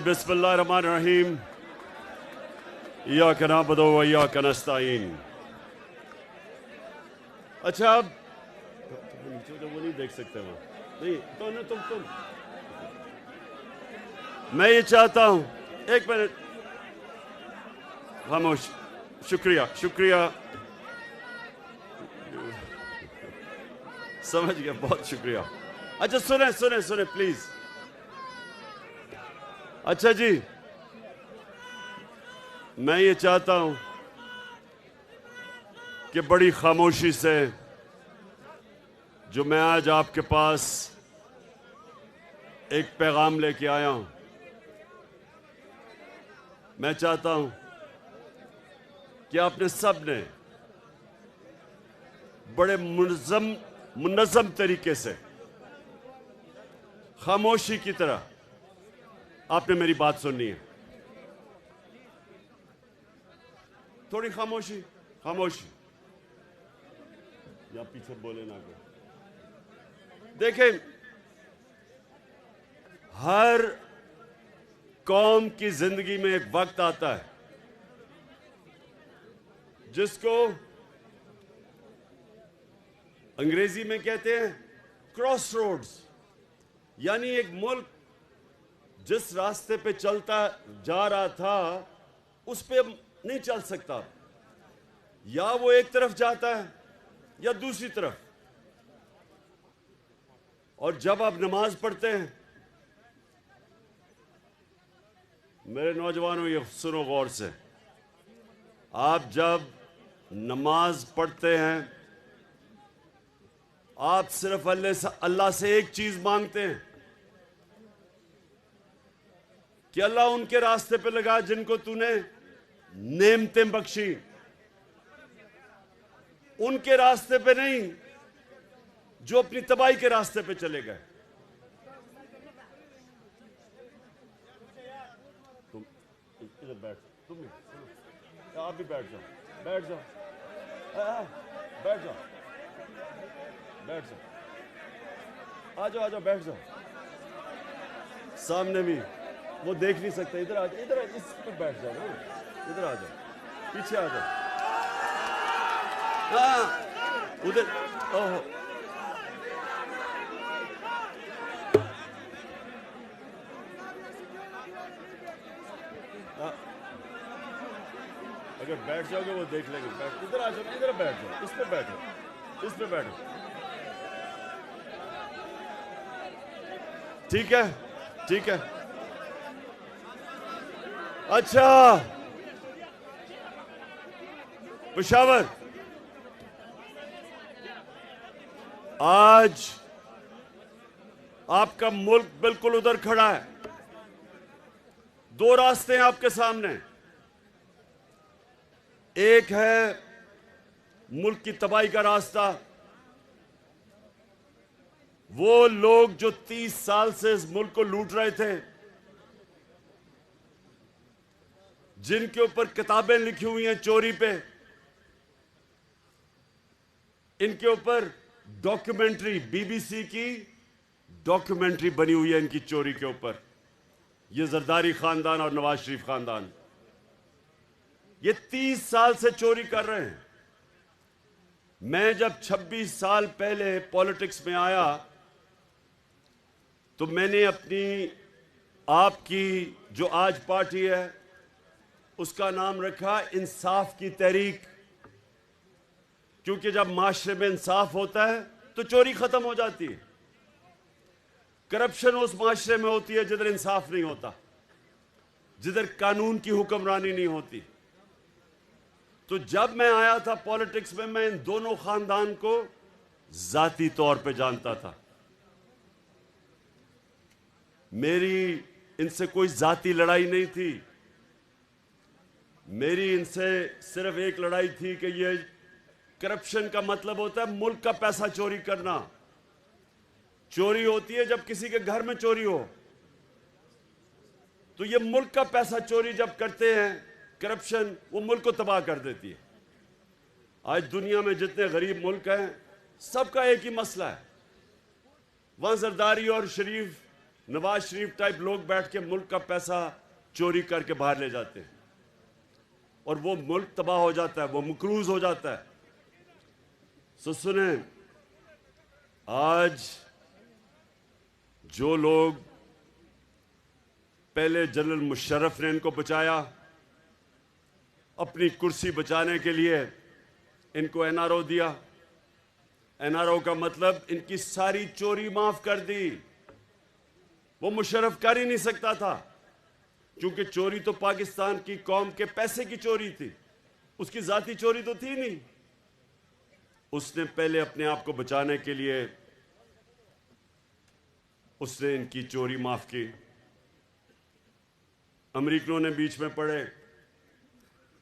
بسم اللہ الرحمن الرحیم ایاک نعبد و ایاک نستعین. اچھا اب وہ نہیں دیکھ سکتے وہ نہیں تم میں یہ چاہتا ہوں ایک منٹ خاموش. شکریہ سمجھ گیا, بہت شکریہ. اچھا سنیں پلیز. اچھا جی, میں یہ چاہتا ہوں کہ بڑی خاموشی سے جو میں آج آپ کے پاس ایک پیغام لے کے آیا ہوں, میں چاہتا ہوں کہ آپ نے سب نے بڑے منظم طریقے سے خاموشی کی طرح آپ نے میری بات سننی ہے. تھوڑی خاموشی یا پیچھے بولے نہ کوئی. دیکھیں, ہر قوم کی زندگی میں ایک وقت آتا ہے جس کو انگریزی میں کہتے ہیں کراس روڈز, یعنی ایک ملک جس راستے پہ چلتا جا رہا تھا اس پہ نہیں چل سکتا, یا وہ ایک طرف جاتا ہے یا دوسری طرف. اور جب آپ نماز پڑھتے ہیں, میرے نوجوانوں یہ سنو غور سے, آپ جب نماز پڑھتے ہیں آپ صرف اللہ سے ایک چیز مانگتے ہیں کہ اللہ ان کے راستے پہ لگا جن کو تو نے نعمتیں بخشی, ان کے راستے پہ نہیں جو اپنی تباہی کے راستے پہ چلے گئے. تم ادھر بیٹھ, تم آپ بھی بیٹھ جاؤ, آ جاؤ بیٹھ جاؤ. سامنے بھی وہ دیکھ نہیں سکتے, ادھر اس پہ بیٹھ جاؤ نا, ادھر آ جاؤ, پیچھے آ جاؤ. ادھر اگر بیٹھ جاؤ گے وہ دیکھ لیں گے. ادھر آ جاؤ, ادھر بیٹھ جاؤ, اس پہ بیٹھو. ٹھیک ہے. اچھا پشاور, آج آپ کا ملک بالکل ادھر کھڑا ہے. دو راستے ہیں آپ کے سامنے. ایک ہے ملک کی تباہی کا راستہ, وہ لوگ جو 30 سال سے اس ملک کو لوٹ رہے تھے, جن کے اوپر کتابیں لکھی ہوئی ہیں چوری پہ, ان کے اوپر ڈاکیومنٹری BBC کی ڈاکیومنٹری بنی ہوئی ہے ان کی چوری کے اوپر. یہ زرداری خاندان اور نواز شریف خاندان یہ 30 سال سے چوری کر رہے ہیں. میں جب 26 سال پہلے پالیٹکس میں آیا تو میں نے اپنی آپ کی جو آج پارٹی ہے اس کا نام رکھا انصاف کی تحریک, کیونکہ جب معاشرے میں انصاف ہوتا ہے تو چوری ختم ہو جاتی ہے. کرپشن اس معاشرے میں ہوتی ہے جدھر انصاف نہیں ہوتا, جدھر قانون کی حکمرانی نہیں ہوتی. تو جب میں آیا تھا پالیٹکس میں ان دونوں خاندان کو ذاتی طور پہ جانتا تھا. میری ان سے کوئی ذاتی لڑائی نہیں تھی, میری ان سے صرف ایک لڑائی تھی کہ یہ کرپشن کا مطلب ہوتا ہے ملک کا پیسہ چوری کرنا. چوری ہوتی ہے جب کسی کے گھر میں چوری ہو, تو یہ ملک کا پیسہ چوری جب کرتے ہیں کرپشن, وہ ملک کو تباہ کر دیتی ہے. آج دنیا میں جتنے غریب ملک ہیں سب کا ایک ہی مسئلہ ہے, وہاں زرداری اور شریف نواز شریف ٹائپ لوگ بیٹھ کے ملک کا پیسہ چوری کر کے باہر لے جاتے ہیں اور وہ ملک تباہ ہو جاتا ہے, وہ مقروض ہو جاتا ہے. سنیں, آج جو لوگ پہلے جنرل مشرف نے ان کو بچایا, اپنی کرسی بچانے کے لیے ان کو این آر او دیا. این آر او کا مطلب ان کی ساری چوری معاف کر دی. وہ مشرف کر ہی نہیں سکتا تھا کیونکہ چوری تو پاکستان کی قوم کے پیسے کی چوری تھی, اس کی ذاتی چوری تو تھی نہیں. اس نے پہلے اپنے آپ کو بچانے کے لیے اس نے ان کی چوری معاف کی. امریکنوں نے بیچ میں پڑھے,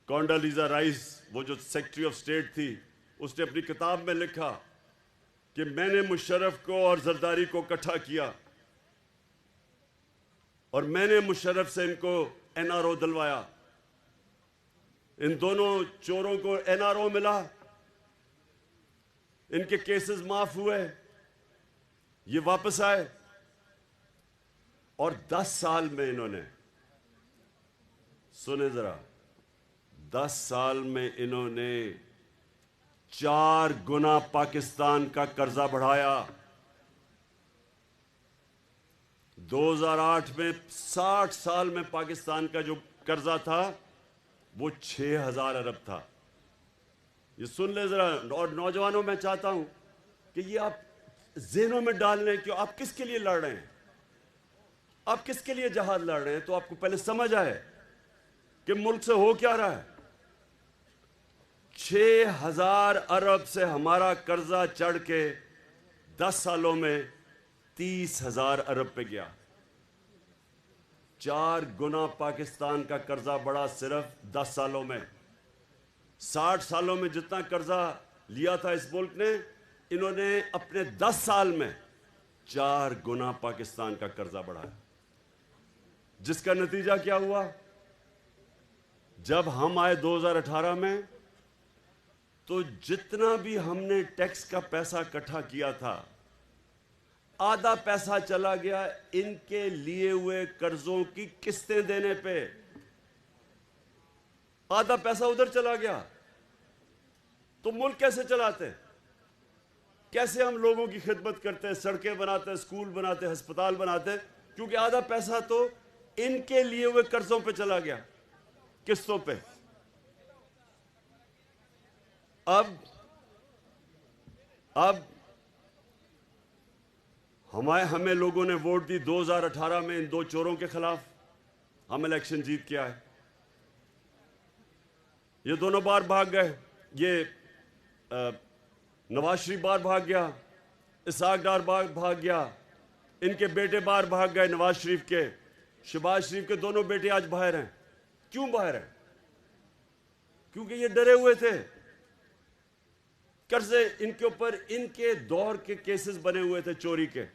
کونڈالیزا رائس وہ جو سیکرٹری آف اسٹیٹ تھی, اس نے اپنی کتاب میں لکھا کہ میں نے مشرف کو اور زرداری کو اکٹھا کیا اور میں نے مشرف سے ان کو این آر او دلوایا. ان دونوں چوروں کو این آر او ملا, ان کے کیسز معاف ہوئے, یہ واپس آئے اور 10 سال میں انہوں نے, سنیں ذرا, 10 سال میں انہوں نے 4 گنا پاکستان کا قرضہ بڑھایا. 2008 میں 60 سال میں پاکستان کا جو قرضہ تھا وہ 6000 ارب تھا. یہ سن لیں ذرا, اور نوجوانوں میں چاہتا ہوں کہ یہ آپ ذہنوں میں ڈال لیں کہ آپ کس کے لیے لڑ رہے ہیں, آپ کس کے لیے جہاد لڑ رہے ہیں, تو آپ کو پہلے سمجھ آئے کہ ملک سے ہو کیا رہا ہے. 6000 ارب سے ہمارا قرضہ چڑھ کے 10 سالوں میں 30,000 ارب پہ گیا. 4 گنا پاکستان کا قرضہ بڑھا صرف 10 سالوں میں. 60 سالوں میں جتنا قرضہ لیا تھا اس ملک نے, انہوں نے اپنے 10 سال میں 4 گنا پاکستان کا قرضہ بڑھایا. جس کا نتیجہ کیا ہوا, جب ہم آئے 2018 میں تو جتنا بھی ہم نے ٹیکس کا پیسہ اکٹھا کیا تھا, آدھا پیسہ چلا گیا ان کے لیے ہوئے قرضوں کی قسطیں دینے پہ. آدھا پیسہ ادھر چلا گیا. تو ملک کیسے چلاتے, کیسے ہم لوگوں کی خدمت کرتے, سڑکیں بناتے, اسکول بناتے, ہسپتال بناتے, کیونکہ آدھا پیسہ تو ان کے لیے ہوئے قرضوں پہ چلا گیا, قسطوں پہ. اب ہمیں لوگوں نے ووٹ دی 2018 میں ان 2 چوروں کے خلاف, ہم الیکشن جیت کے آئے. یہ دونوں بار بھاگ گئے, یہ نواز شریف بار بھاگ گیا, اسحاق ڈار بار بھاگ گیا, ان کے بیٹے بار بھاگ گئے نواز شریف کے. شہباز شریف کے دونوں بیٹے آج باہر ہیں. کیوں باہر ہیں؟ کیونکہ یہ ڈرے ہوئے تھے. قرضے ان کے اوپر ان کے دور کے کیسز بنے ہوئے تھے چوری کے.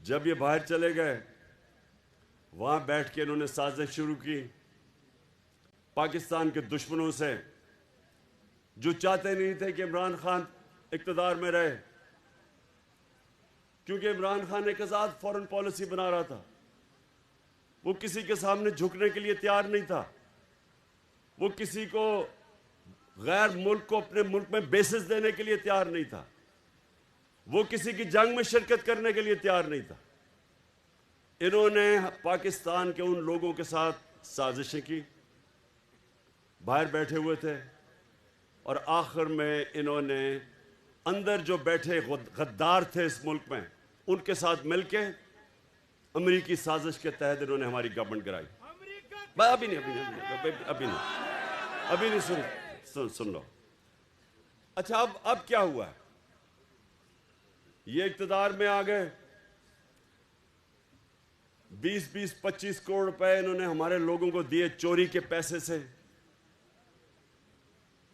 جب یہ باہر چلے گئے, وہاں بیٹھ کے انہوں نے سازش شروع کی پاکستان کے دشمنوں سے, جو چاہتے نہیں تھے کہ عمران خان اقتدار میں رہے, کیونکہ عمران خان ایک آزاد فورن پالیسی بنا رہا تھا. وہ کسی کے سامنے جھکنے کے لیے تیار نہیں تھا. وہ کسی کو غیر ملک کو اپنے ملک میں بیسز دینے کے لیے تیار نہیں تھا. وہ کسی کی جنگ میں شرکت کرنے کے لیے تیار نہیں تھا. انہوں نے پاکستان کے ان لوگوں کے ساتھ سازشیں کی, باہر بیٹھے ہوئے تھے, اور آخر میں انہوں نے اندر جو بیٹھے غدار تھے اس ملک میں, ان کے ساتھ مل کے امریکی سازش کے تحت انہوں نے ہماری گورنمنٹ گرائی. ابھی نہیں سن لو. اچھا, اب کیا ہوا ہے؟ یہ اقتدار میں آ گئے, 20-25 کروڑ روپے انہوں نے ہمارے لوگوں کو دیے چوری کے پیسے سے,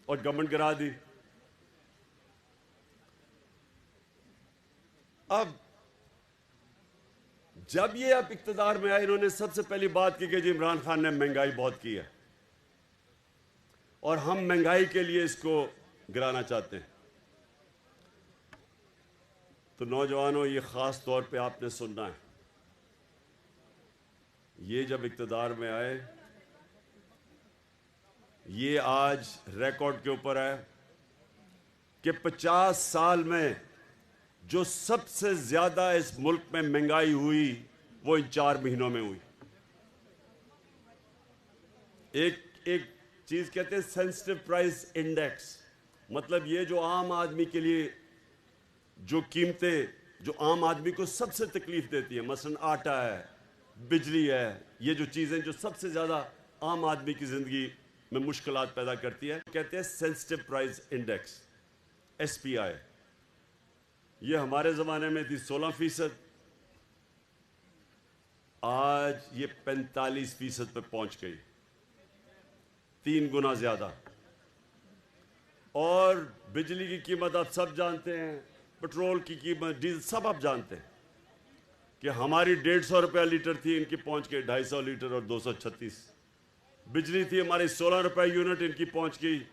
اور گورنمنٹ گرا دی. اب جب یہ اقتدار میں آئے, انہوں نے سب سے پہلی بات کی کہ جی عمران خان نے مہنگائی بہت کی ہے اور ہم مہنگائی کے لیے اس کو گرانا چاہتے ہیں. تو نوجوانوں یہ خاص طور پہ آپ نے سننا ہے، یہ جب اقتدار میں آئے، یہ آج ریکارڈ کے اوپر ہے کہ 50 سال میں جو سب سے زیادہ اس ملک میں مہنگائی ہوئی وہ ان 4 مہینوں میں ہوئی۔ ایک چیز کہتے ہیں سینسٹیو پرائس انڈیکس، مطلب یہ جو عام آدمی کے لیے جو قیمتیں جو عام آدمی کو سب سے تکلیف دیتی ہیں، مثلا آٹا ہے، بجلی ہے، یہ جو چیزیں جو سب سے زیادہ عام آدمی کی زندگی میں مشکلات پیدا کرتی ہے، کہتے ہیں sensitive price index, S P I. یہ ہمارے زمانے میں تھی 16%، آج یہ 45% پہ پہنچ گئی، 3 گنا زیادہ۔ اور بجلی کی قیمت آپ سب جانتے ہیں، پٹرول کی قیمت، ڈیزل سب آپ جانتے ہیں کہ ہماری 150 روپے لیٹر تھی، ان کی پہنچ گئی 250 لیٹر اور 236۔ بجلی تھی ہماری 16 روپے یونٹ، ان کی پہنچ گئی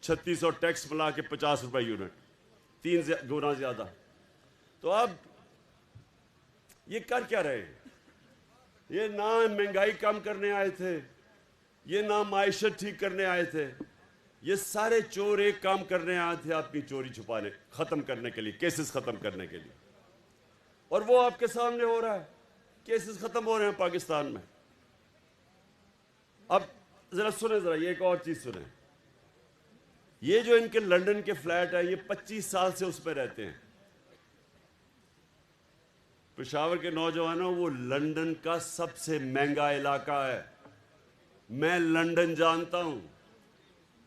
36 اور ٹیکس ملا کے 50 روپے یونٹ، 3 گنا زیادہ۔ تو اب یہ کر کیا رہے ہیں؟ یہ نہ مہنگائی کم کرنے آئے تھے، یہ نہ معیشت ٹھیک کرنے آئے تھے، یہ سارے چور ایک کام کرنے آئے تھے، اپنی چوری چھپانے ختم کرنے کے لیے، کیسز ختم کرنے کے لیے۔ اور وہ آپ کے سامنے ہو رہا ہے، کیسز ختم ہو رہے ہیں پاکستان میں۔ اب ذرا سنیں، ذرا یہ ایک اور چیز سنیں، یہ جو ان کے لندن کے فلیٹ ہے، یہ 25 سال سے اس پہ رہتے ہیں۔ پشاور کے نوجوانوں، وہ لندن کا سب سے مہنگا علاقہ ہے، میں لندن جانتا ہوں۔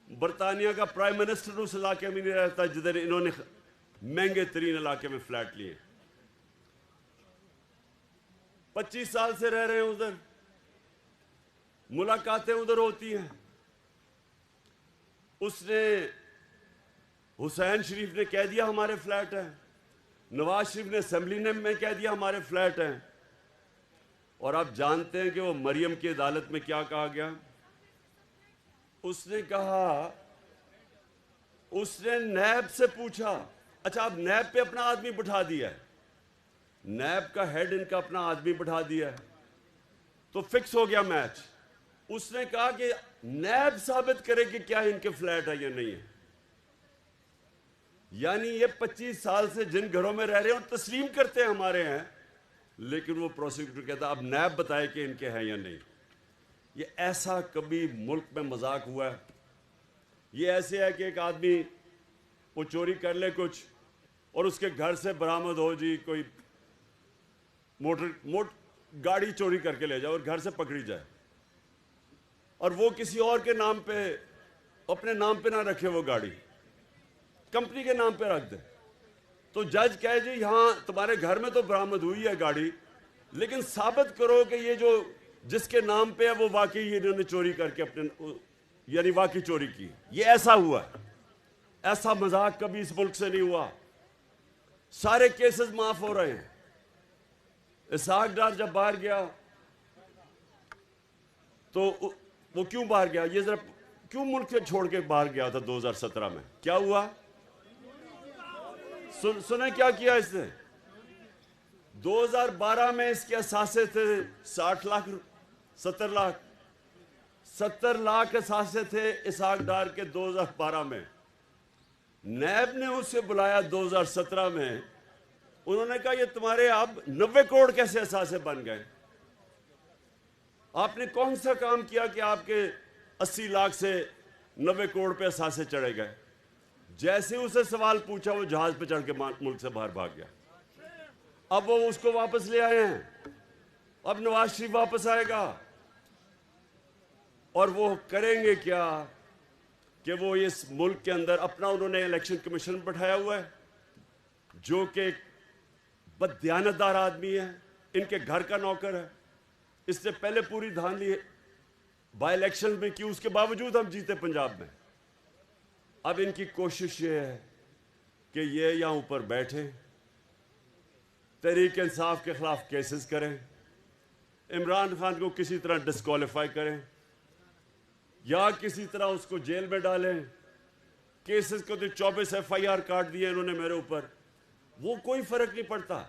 برطانیہ کا پرائم منسٹر اس علاقے میں نہیں رہتا جدھر انہوں نے مہنگے ترین علاقے میں فلیٹ لیے۔ 25 سال سے رہ رہے ہیں ادھر، ملاقاتیں ادھر ہوتی ہیں۔ اس نے حسین شریف نے کہہ دیا ہمارے فلیٹ ہیں، نواز شریف نے اسمبلی میں کہہ دیا ہمارے فلیٹ ہیں۔ اور آپ جانتے ہیں کہ وہ مریم کی عدالت میں کیا کہا گیا؟ اس نے کہا، اس نے نیب سے پوچھا، اچھا اب نیب پہ اپنا آدمی بٹھا دیا ہے، نیب کا ہیڈ ان کا اپنا آدمی بٹھا دیا ہے، تو فکس ہو گیا میچ۔ اس نے کہا کہ نیب ثابت کرے کہ کیا ان کے فلیٹ ہے یا نہیں ہے۔ یعنی یہ 25 سال سے جن گھروں میں رہ رہے ہیں اور تسلیم کرتے ہیں ہمارے ہیں، لیکن وہ پروسیکیوٹر کہتا اب نیب بتائے کہ ان کے ہیں یا نہیں۔ یہ ایسا کبھی ملک میں مذاق ہوا ہے؟ یہ ایسے ہے کہ ایک آدمی وہ چوری کر لے کچھ اور اس کے گھر سے برآمد ہو جی کوئی گاڑی چوری کر کے لے جائے اور گھر سے پکڑی جائے، اور وہ کسی اور کے نام پہ، اپنے نام پہ نہ رکھے، وہ گاڑی کمپنی کے نام پہ رکھ دے، تو جج کہے جی یہاں تمہارے گھر میں تو برآمد ہوئی ہے گاڑی، لیکن ثابت کرو کہ یہ جو جس کے نام پہ ہے وہ واقعی انہوں نے چوری کر کے اپنے، یعنی واقعی چوری کی۔ یہ ایسا ہوا ہے، ایسا مذاق کبھی اس ملک سے نہیں ہوا۔ سارے کیسز معاف ہو رہے ہیں۔ اسحاق ڈار جب باہر گیا تو وہ کیوں باہر گیا؟ یہ ذرا کیوں ملک سے چھوڑ کے باہر گیا تھا 2017 میں؟ کیا ہوا؟ سنیں کیا کیا اس نے؟ 2012 میں اس کے اثاثے تھے 60 لاکھ 70 لاکھ اثاثے تھے اسحاق ڈار کے 2012 میں۔ نیب نے اسے بلایا 2017 میں، انہوں نے کہا یہ تمہارے اب 90 کروڑ کیسے اثاثے بن گئے؟ آپ نے کون سا کام کیا کہ آپ کے 80 لاکھ سے 90 کروڑ پہ اثاثے چڑھے گئے؟ جیسے اسے سوال پوچھا وہ جہاز پہ چڑھ کے ملک سے باہر بھاگ گیا۔ اب وہ اس کو واپس لے آئے ہیں، اب نواز شریف واپس آئے گا، اور وہ کریں گے کیا کہ وہ اس ملک کے اندر اپنا انہوں نے الیکشن کمیشن بٹھایا ہوا ہے جو کہ بددیانتدار آدمی ہے، ان کے گھر کا نوکر ہے۔ اس نے پہلے پوری دھاندلی بائی الیکشن میں کی، اس کے باوجود ہم جیتے پنجاب میں۔ اب ان کی کوشش یہ ہے کہ یہ یہاں اوپر بیٹھیں، تحریک انصاف کے خلاف کیسز کریں، عمران خان کو کسی طرح ڈسکوالیفائی کریں یا کسی طرح اس کو جیل میں ڈالیں۔ کیسز کو تو 24 FIR کاٹ دیے انہوں نے میرے اوپر، وہ کوئی فرق نہیں پڑتا.